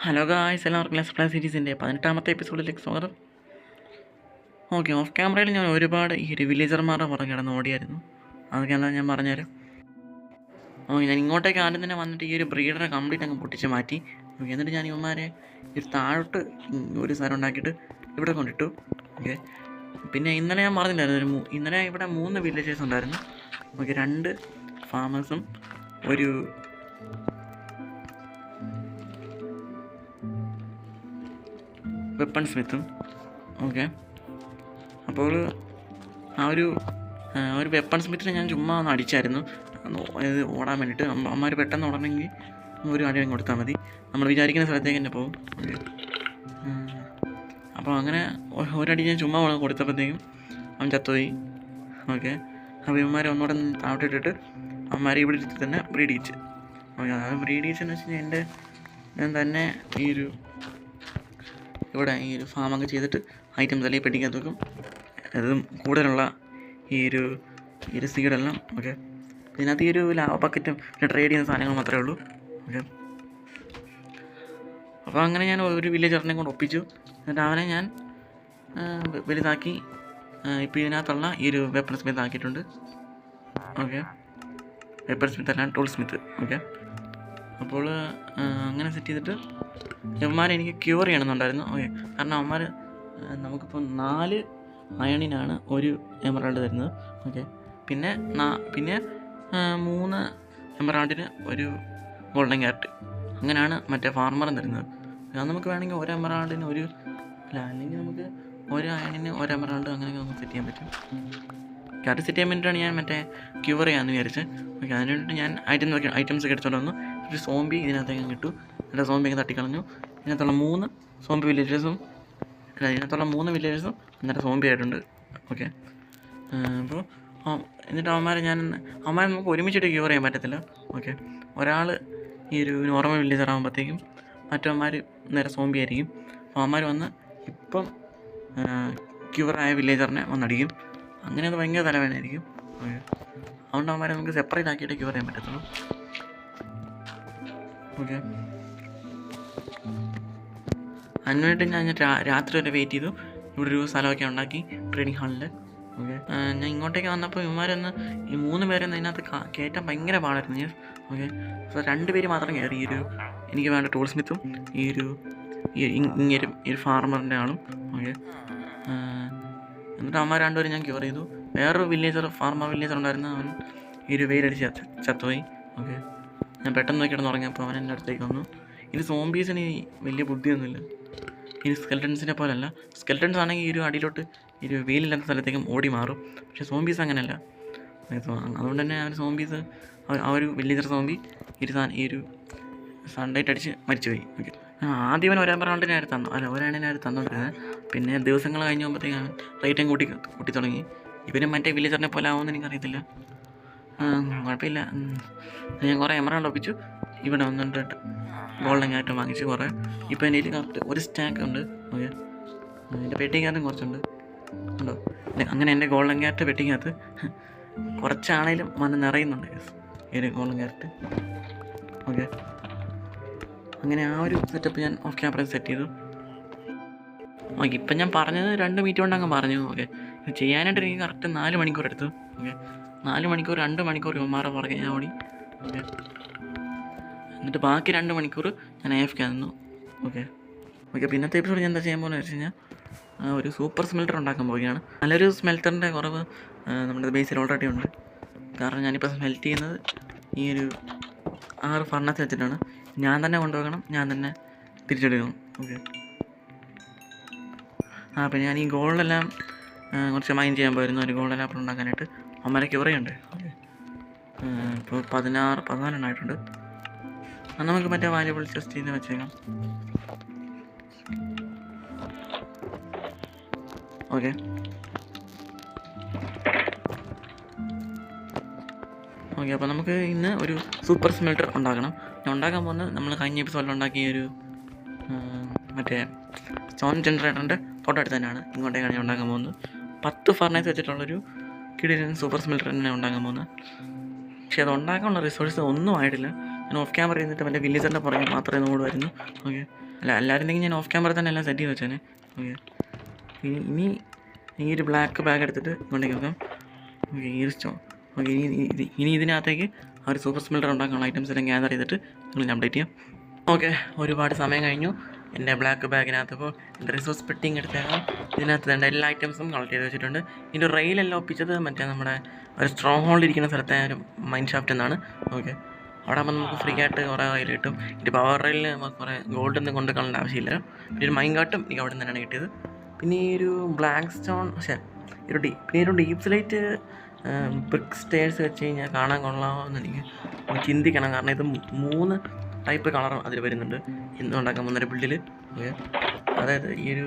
Hello guys, എല്ലാവർക്കും let's play സീരീസിൻ്റെ 18ാമത്തെ എപ്പിസോഡിലേക്ക് സ്വാഗതം. ഓക്കെ, ഓഫ് ക്യാമറയിൽ ഞാൻ ഒരുപാട് ഈ ഒരു വില്ലേജർമാരുടെ പുറകെ കിടന്ന് ഓടിയായിരുന്നു. അതൊക്കെ എന്താ ഞാൻ പറഞ്ഞുതരാം. ഞാൻ ഇങ്ങോട്ടേക്ക് ആദ്യം തന്നെ വന്നിട്ട് ഈ ഒരു ബ്രീഡറെ കംപ്ലീറ്റ് അങ്ങ് പൊട്ടിച്ച് മാറ്റി. എന്നിട്ട് ഞാൻ ഇവന്മാരെ ഒരു താഴോട്ട് ഒരു സ്ഥലം ഉണ്ടാക്കിയിട്ട് ഇവിടെ കൊണ്ടിട്ടു. ഓക്കെ, പിന്നെ ഇന്നലെ ഞാൻ പറഞ്ഞില്ലായിരുന്നു, ഇന്നലെ ഇവിടെ 3 വില്ലേജേഴ്സ് ഉണ്ടായിരുന്നു. ഓക്കെ, 2 ഫാമേഴ്സും ഒരു വെപ്പൺ സ്മിത്തും. ഓക്കെ, അപ്പോൾ ആ ഒരു വെപ്പൺ സ്മിത്തിനെ ഞാൻ ചുമ്മാ ഒന്ന് അടിച്ചായിരുന്നു ഓടാൻ വേണ്ടിയിട്ട്. അമ്മമാർ പെട്ടെന്ന് ഓടണമെങ്കിൽ ഒരു അടി കൊടുത്താൽ മതി, നമ്മൾ വിചാരിക്കുന്ന സ്ഥലത്തേക്ക് തന്നെ പോകും. അപ്പോൾ അങ്ങനെ ഒരടി ഞാൻ ചുമ്മാ കൊടുത്തപ്പോഴത്തേക്കും അവൻ ചത്തുപോയി. ഓക്കെ, അപ്പോൾ ഇവന്മാരെ ഒന്നുകൂടെ താഴോട്ട് ഇട്ടിട്ട് അമ്മമാരെ ഇവിടെ ഇരുത്തി തന്നെ ബ്രീഡ് ചെയ്യിച്ച്. ഓക്കെ, അത് ബ്രീഡ് ചെയ്യിച്ചെന്ന് വെച്ച് കഴിഞ്ഞാൽ ഞാൻ തന്നെ ഇവിടെ ഈ ഒരു ഫാമൊക്കെ ചെയ്തിട്ട് ഐറ്റംസ് എല്ലാം പെട്ടിക്കകത്ത് വെക്കും. അതും കൂടുതലുള്ള ഈ ഒരു സീഡെല്ലാം. ഓക്കെ, ഇതിനകത്ത് ഈ ഒരു ലാവ ബക്കറ്റും ട്രേഡ് ചെയ്യുന്ന സാധനങ്ങൾ മാത്രമേ ഉള്ളൂ. ഓക്കെ, അപ്പോൾ അങ്ങനെ ഞാൻ ഒരു വില്ലേജറിനെ കൊണ്ട് ഒപ്പിച്ചു. എന്നിട്ട് അവനെ ഞാൻ വലുതാക്കി. ഇപ്പോൾ ഇതിനകത്തുള്ള ഈ ഒരു വെപ്പൺ സ്മിത്ത് ആക്കിയിട്ടുണ്ട്. ഓക്കെ, വെപ്പൺ സ്മിത്ത് അല്ല, ടൂൾ സ്മിത്ത്. ഓക്കെ, അപ്പോൾ അങ്ങനെ സെറ്റ് ചെയ്തിട്ട് ഇവന്മാരെ എനിക്ക് ക്യൂർ ചെയ്യണമെന്നുണ്ടായിരുന്നു. ഓക്കെ, കാരണം അവന്മാർ നമുക്കിപ്പോൾ 4 അയണിനാണ് ഒരു എമറാൾഡ് തരുന്നത്. ഓക്കെ, പിന്നെ 3 എമറാൾഡിന് ഒരു ഗോൾഡൻ ക്യാരറ്റ്, അങ്ങനെയാണ് മറ്റേ ഫാർമറും തരുന്നത്. അത് നമുക്ക് വേണമെങ്കിൽ ഒരു എമറാൾഡിന് അല്ലെങ്കിൽ നമുക്ക് ഒരു അയണിന് ഒരു എമറാൾഡ് അങ്ങനെയൊക്കെ നമുക്ക് സെറ്റ് ചെയ്യാൻ പറ്റും. അത് സെറ്റ് ചെയ്യാൻ വേണ്ടിയിട്ടാണ് ഞാൻ മറ്റേ ക്യൂർ ചെയ്യാമെന്ന് വിചാരിച്ചത്. ഓക്കെ, അതിന് വേണ്ടിയിട്ട് ഞാൻ ഐറ്റംസ് ഒക്കെ എടുത്തോണ്ട് വന്നു. ഒരു സോംബി ഇതിനകത്തേക്ക് കിട്ടു. എൻ്റെ സോംബിയൊക്കെ തട്ടിക്കളഞ്ഞു. ഇതിനകത്തുള്ള 3 സോംബി വില്ലേജേഴ്സും എന്നിട്ട് സോംബി ആയിട്ടുണ്ട്. ഓക്കെ, അപ്പോൾ എന്നിട്ട് അവന്മാരെ നമുക്ക് ഒരുമിച്ചിട്ട് ക്യൂർ ചെയ്യാൻ പറ്റത്തില്ല. ഓക്കെ, ഒരാൾ ഈ ഒരു നോർമൽ വില്ലേജർ ആകുമ്പോഴത്തേക്കും മറ്റവന്മാർ നേരെ സോംബി ആയിരിക്കും. അപ്പോൾ അവന്മാർ വന്ന് ഇപ്പം ക്യൂറായ വില്ലേജറിനെ വന്നടിക്കും. അങ്ങനെ അത് ഭയങ്കര തലവേദനയായിരിക്കും. ഓക്കെ, അതുകൊണ്ട് അവന്മാരെ നമുക്ക് സെപ്പറേറ്റ് ആക്കിയിട്ട് ക്യൂർ ചെയ്യാൻ പറ്റത്തുള്ളൂ. ഓക്കെ, അതിനുവേണ്ടി ഞാൻ രാത്രി വരെ വെയിറ്റ് ചെയ്തു. ഇവിടെ ഒരു സ്ഥലമൊക്കെ ഉണ്ടാക്കി ട്രെയിനിങ് ഹാളിൽ. ഓക്കെ, ഞാൻ ഇങ്ങോട്ടേക്ക് വന്നപ്പോൾ ഇവന്മാരൊന്ന് ഈ 3 പേരൊന്നും ഇതിനകത്ത് കയറ്റാൻ ഭയങ്കര പാടായിരുന്നു. ഓക്കെ, അപ്പോൾ 2 പേര് മാത്രം കയറി. എനിക്ക് വേണ്ട ടൂൾ സ്മിത്തും ഈ ഒരു ഫാർമറിൻ്റെ ആളും. ഓക്കെ, എന്നിട്ട് അവന്മാർ 2 പേരും ഞാൻ ക്യൂർ ചെയ്തു. വേറൊരു ഫാർമർ വില്ലേജർ ഉണ്ടായിരുന്നു. അവൻ ഈ ഒരു വെയിലടിച്ച് ചത്തുപോയി. ഓക്കെ, ഞാൻ പെട്ടെന്ന് നോക്കിയിട്ട് തുടങ്ങിയപ്പോൾ അവൻ എൻ്റെ അടുത്തേക്ക് വന്നു. ഇത് സോംബീസിന് വലിയ ബുദ്ധിയൊന്നുമില്ല. ഇത് സ്കെൽട്ടൻസിനെ പോലല്ല. സ്കെൽട്ടൻസ് ആണെങ്കിൽ ഈ ഒരു അടിയിലോട്ട് ഈ ഒരു വെയിലില്ലാത്ത സ്ഥലത്തേക്കും ഓടി മാറും. പക്ഷേ സോംബീസ് അങ്ങനെയല്ല. അതുകൊണ്ട് തന്നെ സോംബീസ് ആ ഒരു വില്ലേജർ സോംബി ഈ ഒരു സൺലൈറ്റ് അടിച്ച് മരിച്ചുപോയി. ഓക്കെ, ആദ്യം ഒരാണിനായിട്ട് തന്നുകൊണ്ടിരുന്നത്. പിന്നെ ദിവസങ്ങൾ കഴിഞ്ഞ് പോകുമ്പോഴത്തേക്കാണ് റേറ്റും കൂട്ടി തുടങ്ങി. ഇവരും മറ്റേ വില്ലേജറിനെ പോലെ ആവുമെന്ന് എനിക്കറിയത്തില്ല. കുഴപ്പമില്ല, ഞാൻ കുറേ എമറാൾഡ് ഒപ്പിച്ചു. ഇവിടെ വന്നിട്ട് ഗോൾഡൻ ക്യാരറ്റ് വാങ്ങിച്ചു കുറേ. ഇപ്പോൾ എൻ്റെ കയ്യിൽ കറക്റ്റ് ഒരു സ്റ്റാക്ക് ഉണ്ട്. ഓക്കെ, എൻ്റെ പെട്ടിക്കകത്തും കുറച്ചുണ്ട് ഉണ്ടോ. അങ്ങനെ എൻ്റെ ഗോൾഡൻ ക്യാരറ്റ് പെട്ടിക്കകത്ത് കുറച്ചാണേലും വന്ന് നിറയുന്നുണ്ട് ഈ ഒരു ഗോൾഡൻ ക്യാരറ്റ്. ഓക്കെ, അങ്ങനെ ആ ഒരു സെറ്റപ്പ് ഞാൻ ഓഫ് ക്യാമറയിൽ സെറ്റ് ചെയ്തു. ഓക്കെ, ഇപ്പം ഞാൻ പറഞ്ഞത് 2 മിനിറ്റ് കൊണ്ട് അങ്ങ് പറഞ്ഞു. ഓക്കെ, ഇത് ചെയ്യാനായിട്ട് എനിക്ക് കറക്റ്റ് 4 മണിക്കൂർ എടുത്തു. ഓക്കെ, 4 മണിക്കൂർ 2 മണിക്കൂർ ഇവന്മാരെ പുറകെ ഞാൻ ഓടി. ഓക്കെ, എന്നിട്ട് ബാക്കി 2 മണിക്കൂർ ഞാൻ AFK നിന്നു. ഓക്കെ, പിന്നത്തെ എപ്പിസോഡ് ഞാൻ എന്താ ചെയ്യാൻ പോകുന്നത് വെച്ച് കഴിഞ്ഞാൽ ഒരു സൂപ്പർ സ്മെൽറ്റർ ഉണ്ടാക്കാൻ പോവുകയാണ്. നല്ലൊരു സ്മെൽറ്ററിൻ്റെ കുറവ് നമ്മുടെ ബേസിൽ ഓൾറെഡി ഉണ്ട്. കാരണം ഞാനിപ്പോൾ സ്മെൽറ്റ് ചെയ്യുന്നത് ഈ ഒരു 6 ഫർണസ് വെച്ചിട്ടാണ്. ഞാൻ തന്നെ കൊണ്ടുപോകണം, ഞാൻ തന്നെ തിരിച്ചെടുക്കണം. ഓക്കെ, പിന്നെ ഞാൻ ഈ ഗോൾഡെല്ലാം കുറച്ച് മൈൻ ചെയ്യാൻ പോയിരുന്നു. ഒരു ഗോൾഡൻ ആപ്പിൾ ഉണ്ടാക്കാനായിട്ട്. അമ്മരെ ക്യൂറയുണ്ട്. ഓക്കെ, ഇപ്പോൾ 14 എണ്ണമായിട്ടുണ്ട്. അത് നമുക്ക് മറ്റേ വാല്യുബിൾ ചെസ്റ്റ് ചെയ്ത് വെച്ചേക്കാം. ഓക്കെ, അപ്പോൾ നമുക്ക് ഇന്ന് ഒരു സൂപ്പർ സ്മെൽറ്റർ ഉണ്ടാക്കണം. ഞാൻ ഉണ്ടാക്കാൻ പോകുന്നത് നമ്മൾ കഴിഞ്ഞ എപ്പിസോഡിൽ ഉണ്ടാക്കിയ ഒരു മറ്റേ സ്റ്റോൺ ജനറേറ്ററിൻ്റെ തൊട്ടടുത്ത് തന്നെയാണ്. ഇങ്ങോട്ടേക്കാണ് ഞാൻ ഉണ്ടാക്കാൻ പോകുന്നത്. 10 ഫർണൈസ് വെച്ചിട്ടുള്ളൊരു കിടിലൻ സൂപ്പർ സ്മെൽറ്റർ തന്നെ ഉണ്ടാക്കാൻ പോകുന്നത്. പക്ഷേ അത് ഉണ്ടാക്കാനുള്ള റിസോഴ്സ് ഒന്നും ആയിട്ടില്ല. ഞാൻ ഓഫ് ക്യാമറ ഇരുന്നിട്ട് മറ്റേ വില്ലേജറിൻ്റെ പുറകെ മാത്രമേ ഓടുമായിരുന്നു. ഓക്കെ, എല്ലാവരുണ്ടെങ്കിൽ ഞാൻ ഓഫ് ക്യാമറ തന്നെ എല്ലാം സെറ്റ് ചെയ്ത് വെച്ചേനെ. ഓക്കെ, ഇനി ഈ ഒരു ബ്ലാക്ക് ബാഗ് എടുത്തിട്ട് ഇങ്ങോട്ടേക്ക് വെക്കാം. ഓക്കെ, ഈ ഒരു സ്റ്റോൺ. ഓക്കെ, ഇനി ഇതിനകത്തേക്ക് ആ ഒരു സൂപ്പർ സ്മെൽറ്റർ ഉണ്ടാക്കാനുള്ള ഐറ്റംസ് എല്ലാം ഗ്യാദർ ചെയ്തിട്ട് നിങ്ങൾ ഞാൻ അപ്ഡേറ്റ് ചെയ്യാം. ഓക്കെ, ഒരുപാട് സമയം കഴിഞ്ഞു. എൻ്റെ ബ്ലാക്ക് ബാഗിനകത്ത് ഇപ്പോൾ റിസോഴ്സ് പെട്ടിങ് എടുത്തേക്കാം. ഇതിനകത്ത് വേണ്ട എല്ലാ ഐറ്റംസും കളക്ട് ചെയ്ത് വെച്ചിട്ടുണ്ട്. ഇതിൻ്റെ റെയിലെല്ലാം ഒപ്പിച്ചത് മറ്റേ നമ്മുടെ ഒരു സ്ട്രോങ് ഹോൾഡ് ഇരിക്കുന്ന സ്ഥലത്തെ ഒരു മൈൻ ഷാഫ്റ്റ് എന്നാണ്. ഓക്കെ, അവിടെ ആകുമ്പോൾ നമുക്ക് ഫ്രീ ആയിട്ട് കുറേ റെയിൽ കിട്ടും. ഇതിൻ്റെ പവർ റെയിലിൽ നമുക്ക് കുറേ ഗോൾഡൊന്നും കൊണ്ട് കളയേണ്ട ആവശ്യമില്ല. പിന്നെ ഒരു മൈൻ കാട്ടും എനിക്ക് അവിടെ നിന്ന് തന്നെയാണ് കിട്ടിയത്. പിന്നെ ഈ ഒരു ബ്ലാക്ക് സ്റ്റോൺ പിന്നെ ഒരു ഡീപ് സ്ലൈറ്റ് ബ്രിക്ക് സ്റ്റേഴ്സ് വെച്ച് കഴിഞ്ഞാൽ കാണാൻ കൊള്ളാമെന്ന് എനിക്ക് ചിന്തിക്കണം. കാരണം ഇത് 3 ടൈപ്പ് കളർ അതിൽ വരുന്നുണ്ട് എന്തുണ്ടാക്കാൻ പോകുന്നൊരു ബിൽഡിൽ. ഓക്കെ, അതായത് ഈ ഒരു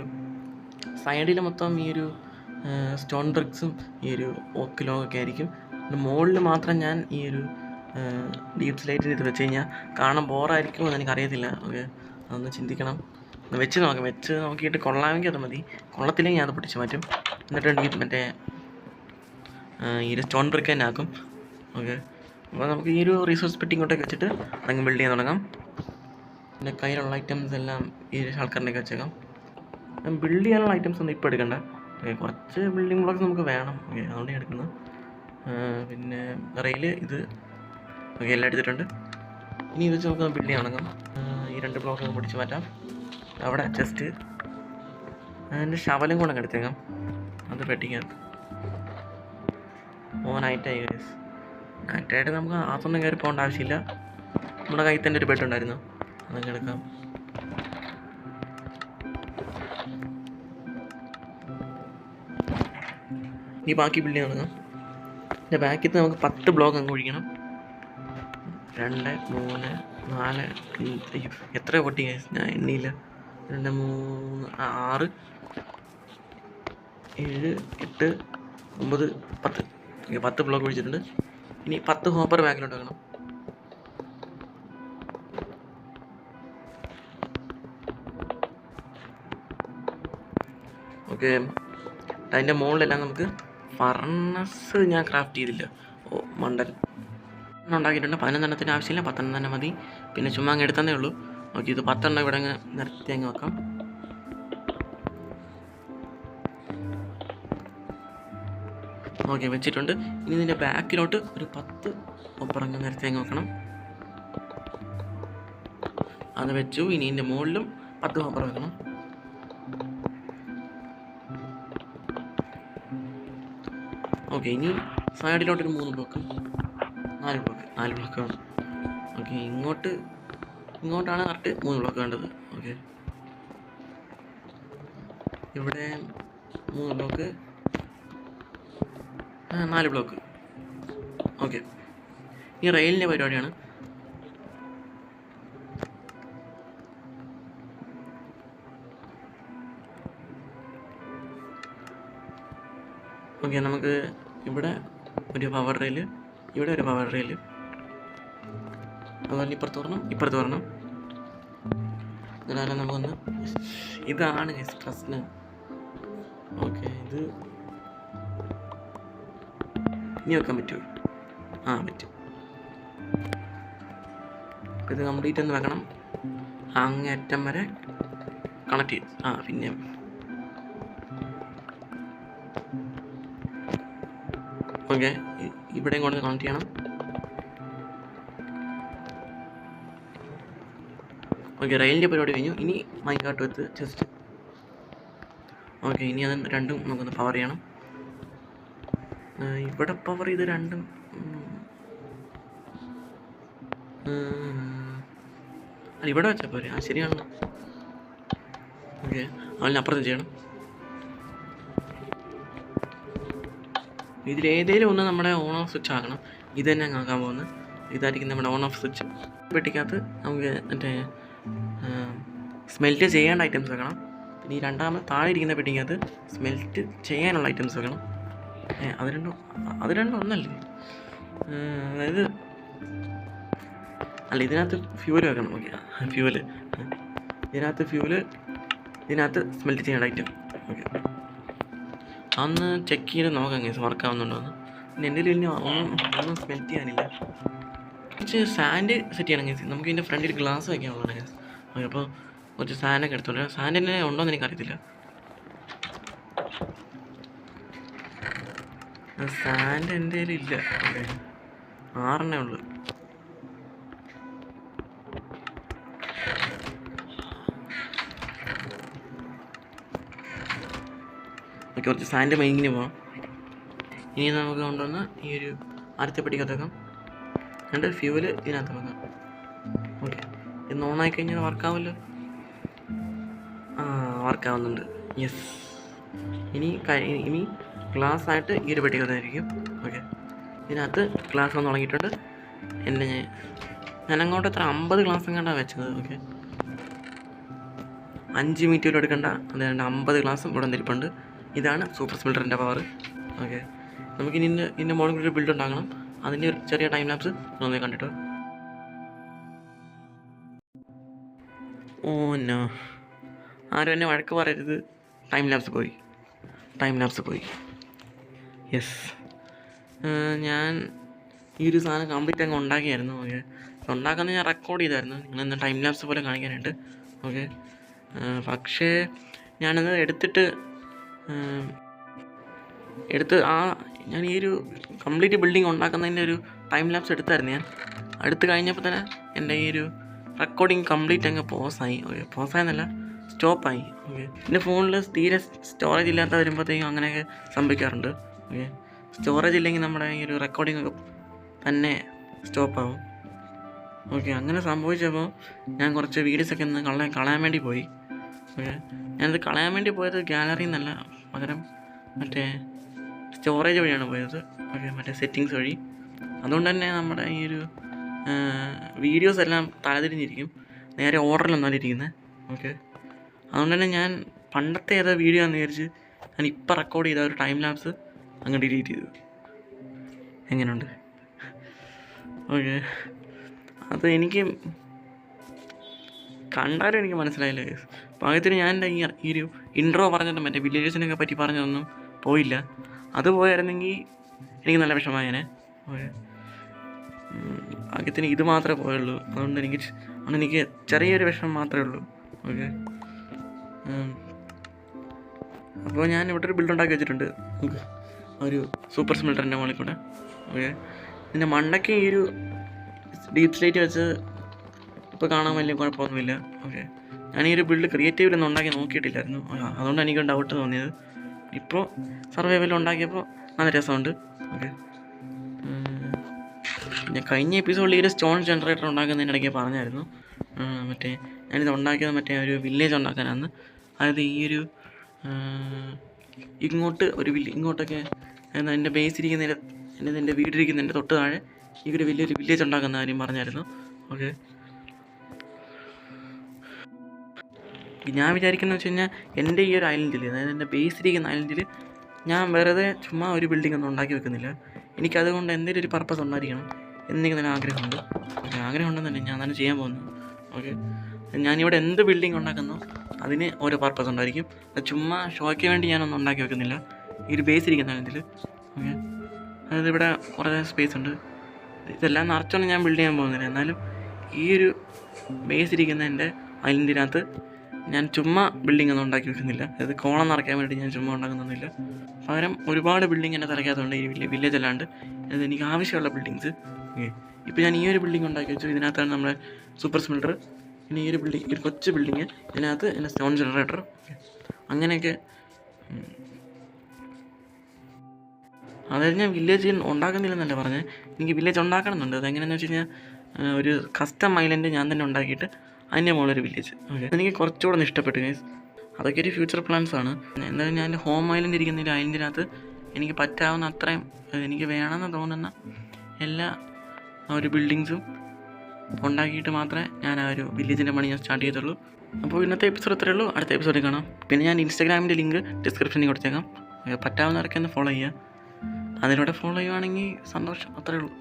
സൈഡിൽ മൊത്തം ഈ ഒരു സ്റ്റോൺ ബ്രിക്സും ഈ ഒരു ഓക്ക് ലോഗൊക്കെ ആയിരിക്കും. മുകളിൽ മാത്രം ഞാൻ ഈ ഒരു ഡീപ് സ്ലൈറ്റിൽ ഇത് വെച്ച് കഴിഞ്ഞാൽ കാണാൻ ബോറായിരിക്കുമോ എന്ന് എനിക്കറിയത്തില്ല. ഓക്കെ, അതൊന്ന് ചിന്തിക്കണം. വെച്ച് നോക്കിയിട്ട് കൊള്ളാമെങ്കിൽ അത് മതി, കൊള്ളത്തില്ലെങ്കിൽ ഞാൻ അത് പിടിച്ച് മാറ്റും. എന്നിട്ട് മറ്റേ ഈ ഒരു സ്റ്റോൺ ബ്രിക്ക് തന്നെ ആക്കും. ഓക്കെ, അപ്പോൾ നമുക്ക് ഈ ഒരു റിസോഴ്സ് പെട്ടി ഇങ്ങോട്ടേക്ക് വെച്ചിട്ട് അതങ്ങ് ബിൽഡ് ചെയ്യാൻ തുടങ്ങാം. പിന്നെ കയ്യിലുള്ള ഐറ്റംസ് എല്ലാം ഈ ആൾക്കാരിലേക്ക് വെച്ചേക്കാം. ബിൽഡ് ചെയ്യാനുള്ള ഐറ്റംസ് ഒന്നും ഇപ്പോൾ എടുക്കണ്ട. ഓക്കെ, കുറച്ച് ബിൽഡിംഗ് ബ്ലോക്സ് നമുക്ക് വേണം. ഓക്കെ, അതുകൊണ്ട് ഞാൻ എടുക്കുന്നത്. പിന്നെ റെയില് ഇത് ഓക്കെ എല്ലാം എടുത്തിട്ടുണ്ട്. ഇനി ഇത് വെച്ച് നമുക്ക് ബിൽഡ് ചെയ്യാൻ തുടങ്ങാം. ഈ 2 ബ്ലോക്ക് പിടിച്ച് മാറ്റാം. അവിടെ ജസ്റ്റ് അതിൻ്റെ ശവലും കൂടെ എടുത്തേക്കാം. അത് പെട്ടിക്കകത്ത് നൈറ്റായി ഗൈസ്. നൈറ്റായിട്ട് നമുക്ക് അതൊന്നും കയറി പോകേണ്ട ആവശ്യമില്ല. നമ്മുടെ കയ്യിൽ തന്നെ ഒരു ബെഡ് ഉണ്ടായിരുന്നു, അതൊക്കെ എടുക്കാം. ഈ ബാക്കി ബിൽഡ് ചെയ്യാൻ തുടങ്ങാം. ഇതിൻ്റെ ബാക്കിൽ നമുക്ക് 10 ബ്ലോക്ക് അങ്ങ് ഒഴിക്കണം. 2, 3, 4, എത്ര പൊട്ടി ഗൈസ് ഞാൻ എണ്ണിയില്ല. 2, 3, 6, 7, 8, 9, 10. 10 ബ്ലോക്ക് ഒഴിച്ചിട്ടുണ്ട്. ഇനി 10 ഹോപ്പർ ബാക്കിലോട്ട് വെക്കണം. ഓക്കെ, അതിൻ്റെ മുകളിലെല്ലാം നമുക്ക് ഫർണസ് ഞാൻ ക്രാഫ്റ്റ് ചെയ്തില്ല. മണ്ടൻ ഉണ്ടാക്കിയിട്ടുണ്ട്. 11 ആവശ്യമില്ല, 10 തന്നെ മതി. പിന്നെ ചുമ്മാ അങ്ങ് എടുത്തതേ ഉള്ളൂ. ഓക്കെ, ഇത് 10 ഇവിടെ അങ്ങ് നിർത്തി അങ്ങ് വെക്കാം. ഓക്കെ, വെച്ചിട്ടുണ്ട്. ഇനി ഇതിൻ്റെ ബാക്കിലോട്ട് ഒരു 10 ഒപ്പറങ്ങ് നിരത്തി അങ്ങ് വെക്കണം. അത് വെച്ചു. ഇനി ഇതിൻ്റെ മുകളിലും 10 ഹോപ്പർ വെക്കണം. ഓക്കെ, ഇനി സൈഡിലോട്ടൊരു 3 ബ്ലോക്ക്, 4 ബ്ലോക്ക് വേണം. ഓക്കെ, ഇങ്ങോട്ടാണ് കറക്റ്റ് 3 ബ്ലോക്ക് വേണ്ടത്. ഓക്കെ, ഇവിടെ 3 ബ്ലോക്ക്, 4 ബ്ലോക്ക്. ഓക്കെ, ഈ റെയിലിൻ്റെ പരിപാടിയാണ്. ഓക്കെ, നമുക്ക് ഇവിടെ ഒരു പവർ റെയിൽ, ഇവിടെ ഒരു പവർ റെയിൽ, അതുപോലെ ഇപ്പുറത്ത് വരണം. എന്നാലും നമുക്കൊന്ന് ഇതാണ് പ്രശ്നം. ഓക്കെ, ഇത് ഇനി വെക്കാൻ പറ്റുമോ? പറ്റും. ഇത് കംപ്ലീറ്റ് ഒന്ന് വെക്കണം. അങ്ങേറ്റം വരെ കണക്ട് ചെയ്ത് പിന്നെ ഓക്കെ, ഇവിടെയും കൊണ്ട് കണക്ട് ചെയ്യണം. ഓക്കെ, റെയിലിൻ്റെ പരിപാടി കഴിഞ്ഞു. ഇനി മൈൻകാർട്ട് വെച്ച് ജസ്റ്റ് ഓക്കെ, ഇനി അത് രണ്ടും നമുക്കൊന്ന് പവർ ചെയ്യണം. ഇവിടെ പവർ ചെയ്ത് രണ്ടും അല്ല ഇവിടെ വെച്ചാൽ പോരെ. ശരിയാണല്ലോ. ഓക്കെ, അതിനപ്പുറത്ത് ചെയ്യണം. ഇതിലേതെങ്കിലും ഒന്ന് നമ്മുടെ ഓൺ ഓഫ് സ്വിച്ച് ആക്കണം. ഇത് തന്നെ ആക്കാൻ പോകുന്നത് ഇതായിരിക്കും നമ്മുടെ ഓൺ ഓഫ് സ്വിച്ച്. പെട്ടിക്കകത്ത് നമുക്ക് മറ്റേ സ്മെൽറ്റ് ചെയ്യേണ്ട ഐറ്റംസ് വെക്കണം. പിന്നെ ഈ രണ്ടാമത് താഴെ ഇരിക്കുന്ന പെട്ടിക്കകത്ത് സ്മെൽറ്റ് ചെയ്യാനുള്ള ഐറ്റംസ് വെക്കണം. അത് രണ്ടും ഒന്നല്ലേ? അതായത് അല്ല, ഇതിനകത്ത് ഫ്യൂവൽ വെക്കണം. ഓക്കെ, ഫ്യൂവല് ഇതിനകത്ത് സ്മെൽറ്റ് ചെയ്യേണ്ട ഐറ്റം. ഓക്കെ, അന്ന് ചെക്ക് ചെയ്ത് നോക്കാം കേസ് വർക്ക് ആവുന്നുണ്ടോയെന്ന്. പിന്നെ എൻ്റെ കയ്യിൽ ഒന്നും സ്മെൽറ്റ് ചെയ്യാനില്ല. കുറച്ച് സാൻഡ് സെറ്റ് ചെയ്യണം കേസ്. നമുക്ക് ഇതിൻ്റെ ഫ്രണ്ടിൽ ഗ്ലാസ് വയ്ക്കാനുള്ളതാണ് കേസ്. ഓക്കെ, അപ്പോൾ കുറച്ച് സാധനമൊക്കെ എടുത്തോളൂ. സാധനം ഉണ്ടോയെന്ന് എനിക്കറിയത്തില്ല. സാൻഡ് എൻ്റെ കയ്യിൽ ഇല്ല. 6 ഉള്ളു. ഓക്കെ, കുറച്ച് സാൻഡ് മൈങ്ങിന് പോവാം. ഇനി നമുക്ക് കൊണ്ടുവന്ന് ഈ ഒരു അടുത്ത പെട്ടിക്കകത്ത് വെക്കാം. എന്നിട്ട് ഫ്യൂവല് ഇതിനകത്ത് വെക്കാം. ഓക്കെ, ഇത് ഓണായി കഴിഞ്ഞാൽ വർക്കാവുമല്ലോ. വർക്കാവുന്നുണ്ട്. യെസ്. ഇനി ഗ്ലാസ് ആയിട്ട് ഈ ഒരു പെട്ടിക്കകത്തായിരിക്കും. ഓക്കെ, ഇതിനകത്ത് ഗ്ലാസ് വന്ന് തുടങ്ങിയിട്ടുണ്ട്. ഞാൻ അങ്ങോട്ട് എത്ര 50 ഗ്ലാസ് എങ്ങാണ്ടാണ് വെച്ചത്. ഓക്കെ, 5 മിനിറ്റ് എടുക്കണ്ട, അതുകൊണ്ട് 50 ഗ്ലാസും ഇവിടെ വന്നിരിപ്പുണ്ട്. ഇതാണ് സൂപ്പർ സ്മെൽറ്ററിൻ്റെ പവർ. ഓക്കെ, നമുക്ക് ഇതിൻ്റെ മോളിൽ ഒരു ബിൽഡ് ഉണ്ടാക്കണം. അതിൻ്റെ ഒരു ചെറിയ ടൈം ലാപ്സ് ഒന്ന് കണ്ടിട്ടോ. ഓ നോ, ആരും എന്നെ വഴക്ക് പറയരുത്. ടൈം ലാപ്സ് പോയി. യെസ്, ഞാൻ ഈ ഒരു സാധനം കംപ്ലീറ്റ് അങ്ങ് ഉണ്ടാക്കിയായിരുന്നു. ഓക്കെ, ഉണ്ടാക്കുന്നത് ഞാൻ റെക്കോർഡ് ചെയ്തായിരുന്നു നിങ്ങളിന്ന് ടൈം ലാപ്സ് പോലെ കാണിക്കാനായിട്ട്. ഓക്കെ, പക്ഷേ ഞാനത് ഞാൻ ഈ ഒരു കംപ്ലീറ്റ് ബിൽഡിംഗ് ഉണ്ടാക്കുന്നതിൻ്റെ ഒരു ടൈം ലാപ്സ് എടുത്തായിരുന്നു. ഞാൻ എടുത്ത് കഴിഞ്ഞപ്പോൾ തന്നെ എൻ്റെ ഈ ഒരു റെക്കോർഡിങ് കംപ്ലീറ്റ് അങ്ങ് പോസായി. ഓക്കെ, പോസായെന്നല്ല, സ്റ്റോപ്പായി. ഓക്കെ, എൻ്റെ ഫോണിൽ തീരെ സ്റ്റോറേജ് ഇല്ലാത്ത വരുമ്പോഴത്തേക്കും അങ്ങനെയൊക്കെ സംഭവിക്കാറുണ്ട്. ഓക്കെ, സ്റ്റോറേജ് ഇല്ലെങ്കിൽ നമ്മുടെ ഈ ഒരു റെക്കോർഡിംഗ് ഒക്കെ തന്നെ സ്റ്റോപ്പാവും. ഓക്കെ, അങ്ങനെ സംഭവിച്ചപ്പോൾ ഞാൻ കുറച്ച് വീഡിയോസൊക്കെ ഒന്ന് കളയാൻ വേണ്ടി പോയി. ഓക്കെ, ഞാനത് കളയാൻ വേണ്ടി പോയത് ഗാലറിയിൽ നിന്നല്ല, പകരം മറ്റേ സ്റ്റോറേജ് വഴിയാണ് പോയത്. ഓക്കെ, മറ്റേ സെറ്റിങ്സ് വഴി. അതുകൊണ്ട് തന്നെ നമ്മുടെ ഈ ഒരു വീഡിയോസ് എല്ലാം തലതിരിഞ്ഞിരിക്കും, നേരെ ഓർഡറിലൊന്നാലും ഇരിക്കുന്നത്. ഓക്കെ, അതുകൊണ്ട് തന്നെ ഞാൻ പണ്ടത്തെ ഏതോ വീഡിയോ എന്ന് വിചാരിച്ച് ഞാൻ ഇപ്പം റെക്കോർഡ് ചെയ്ത ഒരു ടൈം ലാപ്സ് അങ്ങ് ഡിലീറ്റ് ചെയ്തു. എങ്ങനെയുണ്ട്? ഓക്കെ, അത് എനിക്ക് കണ്ടാലും എനിക്ക് മനസ്സിലായില്ല. പാകത്തിന് ഞാൻ എൻ്റെ ഈ ഒരു ഇൻട്രോ പറഞ്ഞിട്ട് മറ്റേ വില്ലേജസിനൊക്കെ പറ്റി പറഞ്ഞതൊന്നും പോയില്ല. അത് പോയായിരുന്നെങ്കിൽ എനിക്ക് നല്ല വിഷമമായേനെ. ഓക്കെ, പാകത്തിന് ഇത് മാത്രമേ പോയുള്ളൂ. അതുകൊണ്ട് എനിക്ക് ചെറിയൊരു വിഷമം മാത്രമേ ഉള്ളൂ. ഓക്കെ, അപ്പോൾ ഞാൻ ഇവിടെ ഒരു ബിൽഡ് ഉണ്ടാക്കി വെച്ചിട്ടുണ്ട്, ഒരു സൂപ്പർ സ്മെൽറ്ററിൻ്റെ മുകളിൽ കൂടെ. ഓക്കെ, ഇതിൻ്റെ മണ്ടയ്ക്ക് ഈ ഒരു ഡീപ് സ്ലേറ്റ് വെച്ച് ഇപ്പോൾ കാണാൻ വലിയ കുഴപ്പമൊന്നുമില്ല. ഓക്കെ, ഞാൻ ഈ ഒരു ബിൽഡ് ക്രിയേറ്റീവിലൊന്നും ഉണ്ടാക്കി നോക്കിയിട്ടില്ലായിരുന്നു. അതുകൊണ്ട് എനിക്ക് ഡൗട്ട് തോന്നിയത്. ഇപ്പോൾ സർവൈവൽ ഉണ്ടാക്കിയപ്പോൾ നല്ല രസമുണ്ട്. ഓക്കെ, ഞാൻ കഴിഞ്ഞ എപ്പിസോഡിൽ ഈ ഒരു സ്റ്റോൺ ജനറേറ്റർ ഉണ്ടാക്കുന്നതിനിടയ്ക്ക് പറഞ്ഞായിരുന്നു. മറ്റേ ഞാനിത് ഉണ്ടാക്കിയത് മറ്റേ ഒരു വില്ലേജ് ഉണ്ടാക്കാനാണ്. അതായത് ഈ ഒരു ഇങ്ങോട്ടൊക്കെ എൻ്റെ ബേസ് ഇരിക്കുന്നതിൻ്റെ എൻ്റെ വീടിരിക്കുന്നതിൻ്റെ തൊട്ട് താഴെ ഈ ഒരു വലിയൊരു വില്ലേജ് ഉണ്ടാക്കുന്ന കാര്യം പറഞ്ഞായിരുന്നു. ഓക്കെ, ഞാൻ വിചാരിക്കുന്നത് വെച്ച് കഴിഞ്ഞാൽ എൻ്റെ ഈ ഒരു ഐലൻഡിൽ, അതായത് എൻ്റെ ബേസ് ഇരിക്കുന്ന ഐലൻഡിൽ ഞാൻ വെറുതെ ചുമ്മാ ഒരു ബിൽഡിംഗ് ഒന്നും ഉണ്ടാക്കി വെക്കുന്നില്ല. എനിക്കതുകൊണ്ട് എന്തെങ്കിലും ഒരു പർപ്പസ് ഉണ്ടായിരിക്കണം എന്നെനിക്ക് നല്ല ആഗ്രഹമുണ്ട്. ആഗ്രഹം ഉണ്ടെന്ന് തന്നെ ഞാൻ തന്നെ ചെയ്യാൻ പോകുന്നു. ഓക്കെ, ഞാനിവിടെ എന്ത് ബിൽഡിംഗ് ഉണ്ടാക്കുന്നോ അതിന് ഓരോ പർപ്പസ് ഉണ്ടായിരിക്കും. ചുമ്മാ ഷോയ്ക്ക് വേണ്ടി ഞാനൊന്നും ഉണ്ടാക്കി വെക്കുന്നില്ല ഈ ഒരു ബേസ് ഇരിക്കുന്ന ഐലൻഡിൽ. ഓക്കെ, അതായത് ഇവിടെ കുറേ സ്പേസ് ഉണ്ട്. ഇതെല്ലാം നിറച്ചോണ്ട് ഞാൻ ബിൽഡ് ചെയ്യാൻ പോകുന്നില്ല. എന്നാലും ഈ ഒരു ബേസ് ഇരിക്കുന്ന എൻ്റെ ഐലൻഡിനകത്ത് ഞാൻ ചുമ്മാ ബിൽഡിംഗ് ഒന്നും ഉണ്ടാക്കി വെക്കുന്നില്ല. അതായത് കോളം നിറയ്ക്കാൻ വേണ്ടി ഞാൻ ചുമ്മാ ഉണ്ടാക്കുന്നൊന്നുമില്ല. പകരം ഒരുപാട് ബിൽഡിംഗ് എൻ്റെ തലയ്ക്കകത്തുണ്ട് ഈ വില്ലേജ് അല്ലാണ്ട്. അത് എനിക്ക് ആവശ്യമുള്ള ബിൽഡിങ്സ്. ഓക്കെ, ഇപ്പോൾ ഞാൻ ഈ ഒരു ബിൽഡിംഗ് ഉണ്ടാക്കി വെച്ചു. ഇതിനകത്താണ് നമ്മുടെ സൂപ്പർ സ്മെൽറ്റർ. പിന്നെ ഈ ഒരു ബിൽഡിംഗ്, ഒരു കൊച്ചു ബിൽഡിങ്, ഇതിനകത്ത് എൻ്റെ സ്റ്റോൺ ജനറേറ്റർ. അങ്ങനെയൊക്കെ. അതായത് ഞാൻ വില്ലേജ് ഉണ്ടാക്കുന്നില്ലെന്നല്ല പറഞ്ഞത്, എനിക്ക് വില്ലേജ് ഉണ്ടാക്കണമെന്നുണ്ട്. അതെങ്ങനെയാണെന്ന് വെച്ച് കഴിഞ്ഞാൽ ഒരു കസ്റ്റം ഐലൻഡ് ഞാൻ തന്നെ ഉണ്ടാക്കിയിട്ട് അതിൻ്റെ മുകളിലൊരു വില്ലേജ്. ഓക്കെ, എനിക്ക് കുറച്ചുകൂടെ ഇഷ്ടപ്പെട്ടു ഗൈസ്. അതൊക്കെ ഒരു ഫ്യൂച്ചർ പ്ലാൻസാണ്. എന്തായാലും ഞാൻ എൻ്റെ ഹോം ഐലൻഡ് ഇരിക്കുന്ന ഒരു ഐലൻഡിനകത്ത് എനിക്ക് പറ്റാവുന്ന അത്രയും എനിക്ക് വേണമെന്ന് തോന്നുന്ന എല്ലാ ഒരു ബിൽഡിങ്സും ഉണ്ടാക്കിയിട്ട് മാത്രമേ ഞാൻ ആ ഒരു വില്ലേജിൻ്റെ പണി ഞാൻ സ്റ്റാർട്ട് ചെയ്തുള്ളൂ. അപ്പോൾ ഇന്നത്തെ എപ്പിസോഡ് ഇത്രയേ ഉള്ളൂ. അടുത്ത എപ്പിസോഡിൽ കാണാം. പിന്നെ ഞാൻ ഇൻസ്റ്റാഗ്രാമിൻ്റെ ലിങ്ക് ഡിസ്ക്രിപ്ഷനിൽ കൊടുത്തേക്കാം. പറ്റാവുന്നവരൊക്കെ ഒന്ന് ഫോളോ ചെയ്യുക. അതിലൂടെ ഫോളോ ചെയ്യുവാണെങ്കിൽ സന്തോഷം. അത്രയേ ഉള്ളൂ.